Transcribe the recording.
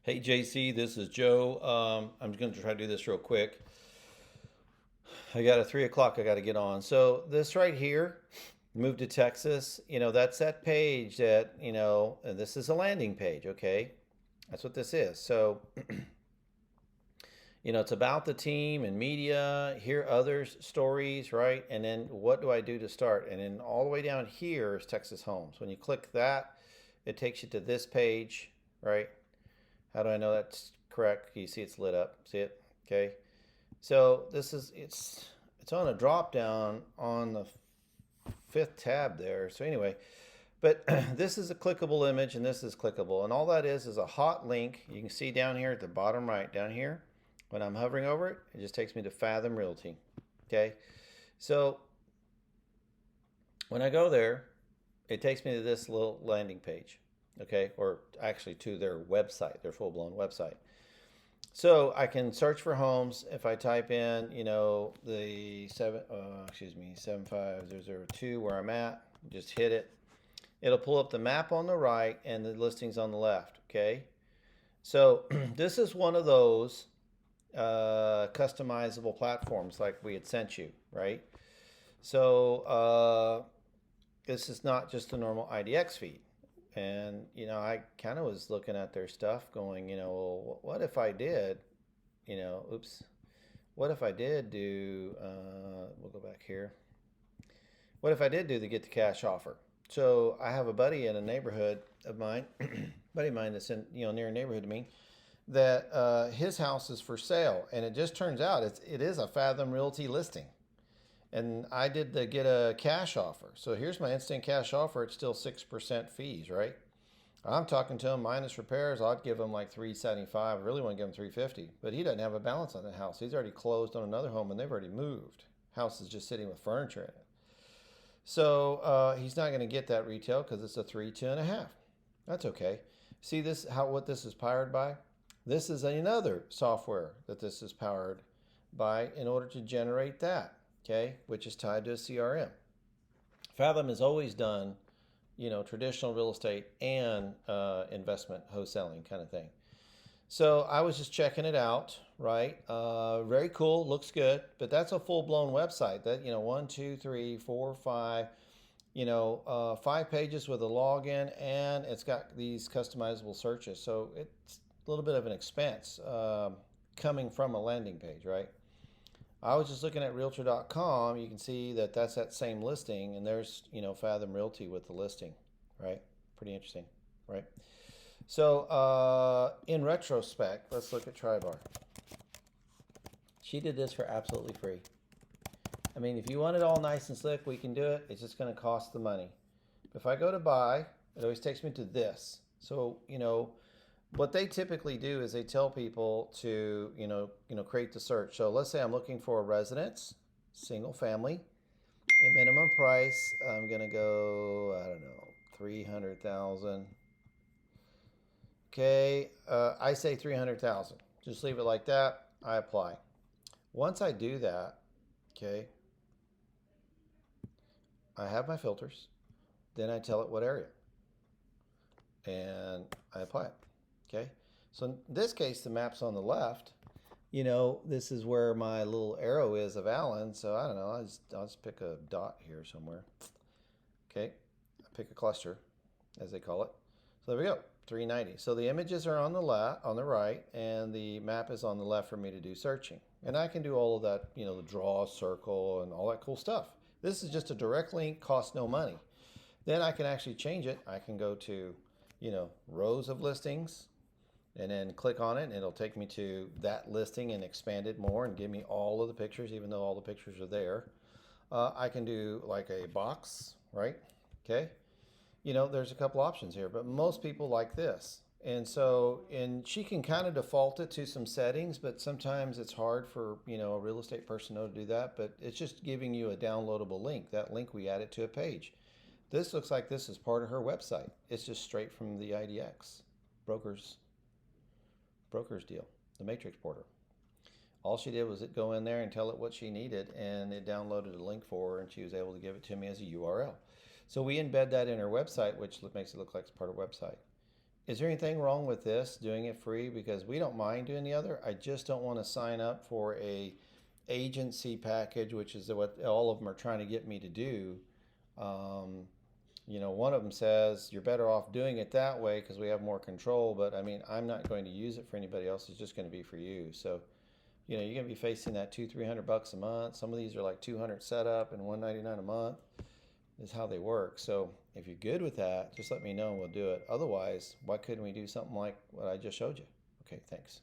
Hey JC, this is Joe. I'm going to try to do this real quick. I got a 3 o'clock I got to get on. So this right here, move to Texas. That's that page that and this is a landing page. Okay, that's what this is. So it's about the team and media. Hear others' stories, right? And then what do I do to start? And then all the way down here is Texas Homes. When you click that, it takes you to this page, right? How do I know that's correct? You see it's lit up. See it? Okay. So it's on a drop down on the fifth tab there. So anyway, but this is a clickable image and this is clickable. And all that is a hot link. You can see down here at the bottom right down here. When I'm hovering over it, it just takes me to Fathom Realty. Okay. So when I go there, it takes me to this little landing page. Okay. Or actually to their website, their full blown website. So I can search for homes if I type in, the 75002 where I'm at. Just hit it. It'll pull up the map on the right and the listings on the left. Okay. So this is one of those customizable platforms like we had sent you, right? So this is not just a normal IDX feed. And, I kind of was looking at their stuff going, well, what if I did, oops, what if I did do, we'll go back here. What if I did do the get the cash offer? So I have a buddy in a neighborhood of mine, buddy of mine that's in, near a neighborhood to me, that his house is for sale. And it just turns out it is a Fathom Realty listing. And I did the get a cash offer. So here's my instant cash offer. It's still 6% fees, right? I'm talking to him minus repairs. I'd give him like 375. I really want to give him 350, but he doesn't have a balance on the house. He's already closed on another home and they've already moved. House is just sitting with furniture in it. So he's not going to get that retail because it's a 3, 2.5. That's okay. See this what this is powered by? This is another software that this is powered by in order to generate that. Okay, which is tied to a CRM. Fathom has always done, traditional real estate and investment wholesaling kind of thing. So I was just checking it out, right? Very cool, looks good, but that's a full-blown website. That 1, 2, 3, 4, 5, 5 pages with a login, and it's got these customizable searches. So it's a little bit of an expense coming from a landing page, right? I was just looking at Realtor.com. You can see that that's that same listing, and there's Fathom Realty with the listing, right? Pretty interesting, right? So in retrospect, let's look at Tribar. She did this for absolutely free. I mean, if you want it all nice and slick, we can do it. It's just going to cost the money. If I go to buy, it always takes me to this. So what they typically do is they tell people to create the search. So let's say I'm looking for a residence, single family, and minimum price. I'm gonna go, I don't know, 300,000. Okay, I say 300,000. Just leave it like that. I apply. Once I do that, okay, I have my filters. Then I tell it what area, and I apply it. Okay, so in this case, the map's on the left. This is where my little arrow is of Allen. So I don't know. I'll just pick a dot here somewhere. Okay, I pick a cluster, as they call it. So there we go, 390. So the images are on the left, on the right, and the map is on the left for me to do searching. And I can do all of that, the draw a circle and all that cool stuff. This is just a direct link, costs no money. Then I can actually change it. I can go to, rows of listings, and then click on it and it'll take me to that listing and expand it more and give me all of the pictures, even though all the pictures are there. I can do like a box, right? Okay. There's a couple options here, but most people like this. And she can kind of default it to some settings, but sometimes it's hard for, a real estate person to do that, but it's just giving you a downloadable link. That link, we add it to a page. This looks like this is part of her website. It's just straight from the IDX broker's deal, the Matrix Porter. All she did was go in there and tell it what she needed, and it downloaded a link for her, and she was able to give it to me as a URL. So we embed that in her website, which makes it look like it's part of the website. Is there anything wrong with this doing it free? Because we don't mind doing the other. I just don't want to sign up for a agency package, which is what all of them are trying to get me to do. Um, one of them says you're better off doing it that way because we have more control. But I mean, I'm not going to use it for anybody else. It's just going to be for you. So, you're going to be facing that 200-300 bucks a month. Some of these are like 200 setup and 199 a month is how they work. So if you're good with that, just let me know and we'll do it. Otherwise, why couldn't we do something like what I just showed you? Okay, thanks.